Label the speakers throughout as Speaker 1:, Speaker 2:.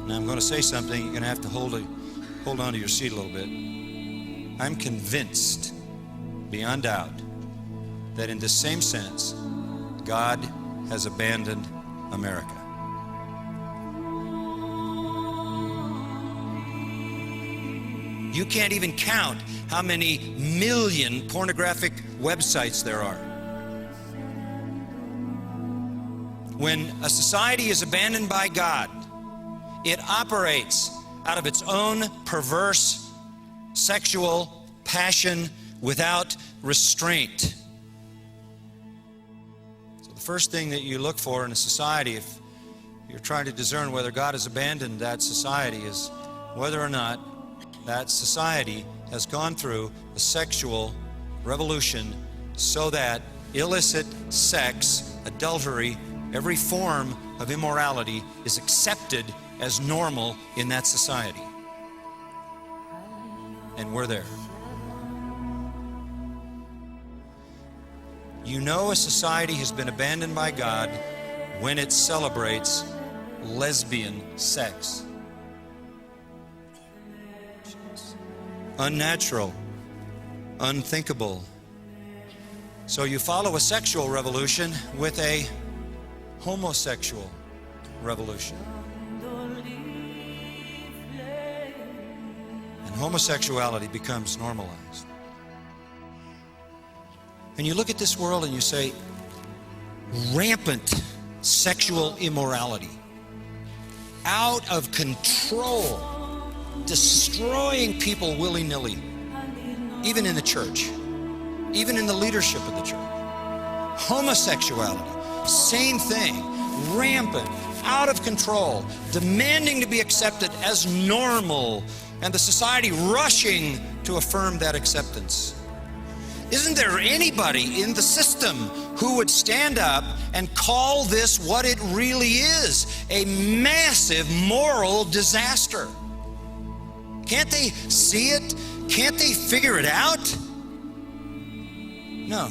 Speaker 1: Now I'm going to say something. You're going to have to hold on to your seat a little bit. I'm convinced, beyond doubt, that in the same sense, God has abandoned America. You can't even count how many million pornographic websites there are. When a society is abandoned by God, it operates out of its own perverse sexual passion without restraint. So the first thing that you look for in a society, if you're trying to discern whether God has abandoned that society, is whether or not that society has gone through a sexual revolution so that illicit sex, adultery, every form of immorality is accepted as normal in that society. And we're there. You know a society has been abandoned by God when it celebrates lesbian sex. Unnatural, unthinkable. So you follow a sexual revolution with a homosexual revolution. And homosexuality becomes normalized. And you look at this world and you say, rampant sexual immorality, out of control, destroying people willy-nilly, even in the church, even in the leadership of the church. Homosexuality, same thing, rampant, out of control, demanding to be accepted as normal, and the society rushing to affirm that acceptance. Isn't there anybody in the system who would stand up and call this what it really is? A massive moral disaster. Can't they see it? Can't they figure it out? No.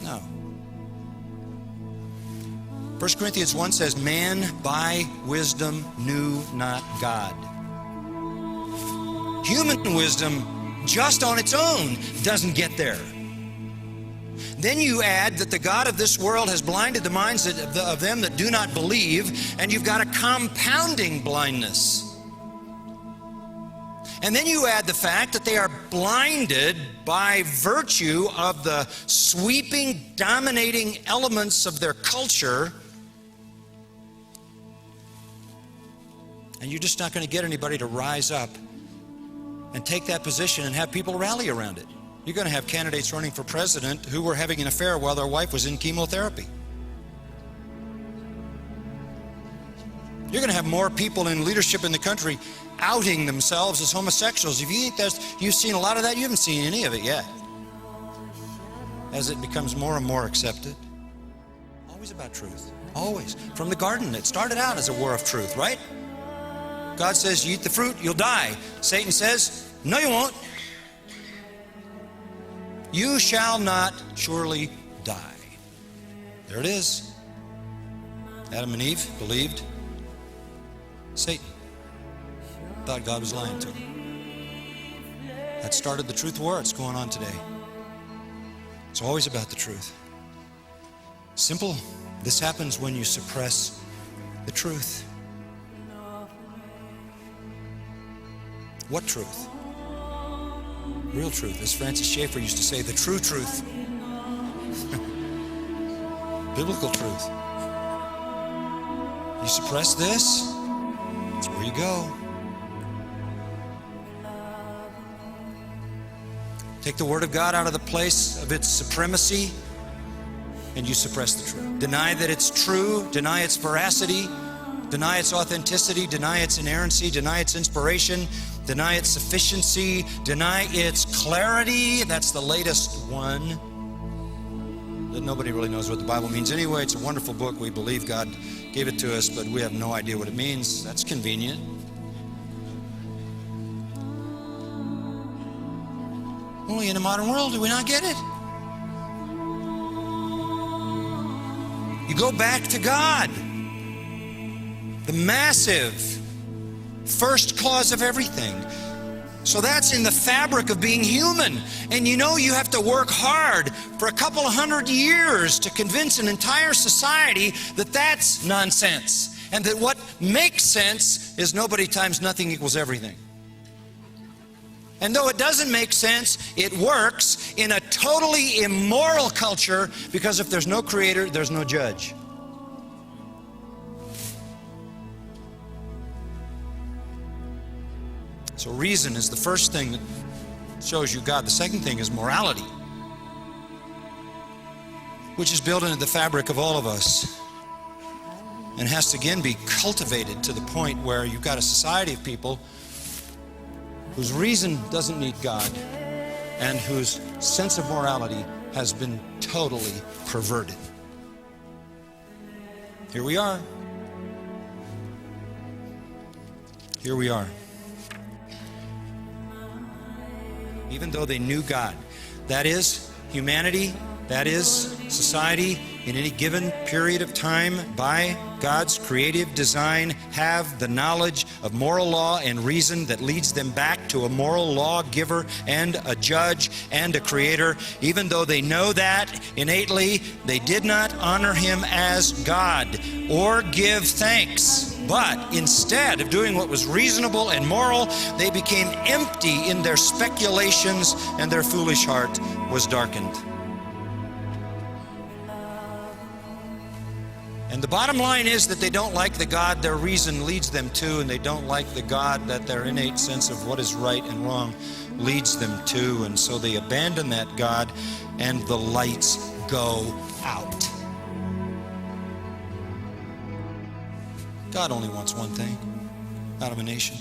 Speaker 1: No. 1 Corinthians 1 says, man by wisdom knew not God. Human wisdom just on its own doesn't get there. Then you add that the God of this world has blinded the minds of them that do not believe, and you've got a compounding blindness. And then you add the fact that they are blinded by virtue of the sweeping, dominating elements of their culture. And you're just not going to get anybody to rise up and take that position and have people rally around it. You're going to have candidates running for president who were having an affair while their wife was in chemotherapy. You're going to have more people in leadership in the country outing themselves as homosexuals. If you think you've seen a lot of that, you haven't seen any of it yet. As it becomes more and more accepted. Always about truth. Always. From the garden, it started out as a war of truth, right? God says, you eat the fruit, you'll die. Satan says, no, you won't. You shall not surely die. There it is. Adam and Eve believed Satan. Thought God was lying to him. That started the truth war. It's going on today. It's always about the truth. Simple. This happens when you suppress the truth. What truth? Real truth. As Francis Schaeffer used to say, the true truth. Biblical truth. You suppress this, that's where you go. Take the Word of God out of the place of its supremacy, and you suppress the truth. Deny that it's true, deny its veracity, deny its authenticity, deny its inerrancy, deny its inspiration, deny its sufficiency, deny its clarity. That's the latest one. That nobody really knows what the Bible means anyway. It's a wonderful book. We believe God gave it to us, but we have no idea what it means. That's convenient. Only in the modern world do we not get it. You go back to God. The massive first cause of everything. So that's in the fabric of being human. And you know you have to work hard for a couple of 100 years to convince an entire society that that's nonsense. And that what makes sense is nobody times nothing equals everything. And though it doesn't make sense, it works in a totally immoral culture, because if there's no creator, there's no judge. So reason is the first thing that shows you God. The second thing is morality, which is built into the fabric of all of us and has to again be cultivated to the point where you've got a society of people whose reason doesn't need God and whose sense of morality has been totally perverted. Here we are. Here we are. Even though they knew God, that is humanity, that is society, in any given period of time, by God's creative design, have the knowledge of moral law and reason that leads them back to a moral lawgiver and a judge and a creator. Even though they know that innately, they did not honor him as God or give thanks. But instead of doing what was reasonable and moral, they became empty in their speculations, and their foolish heart was darkened. And the bottom line is that they don't like the God their reason leads them to, and they don't like the God that their innate sense of what is right and wrong leads them to. And so they abandon that God, and the lights go out. God only wants one thing out of a nation.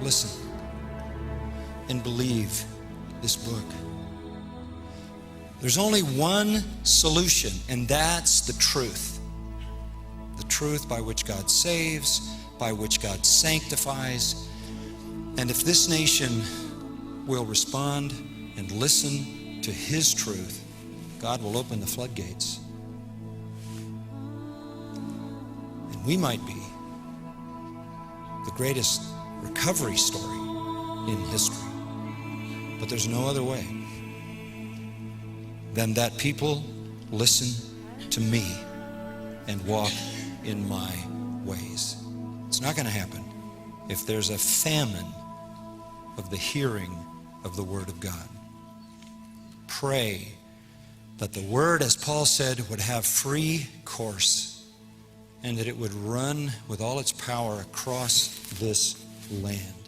Speaker 1: Listen and believe this book. There's only one solution, and that's the truth. The truth by which God saves, by which God sanctifies. And if this nation will respond and listen to his truth, God will open the floodgates. And we might be the greatest recovery story in history. But there's no other way than that people listen to me and walk in my ways. It's not going to happen if there's a famine of the hearing of the Word of God. Pray that the Word, as Paul said, would have free course, and that it would run with all its power across this land.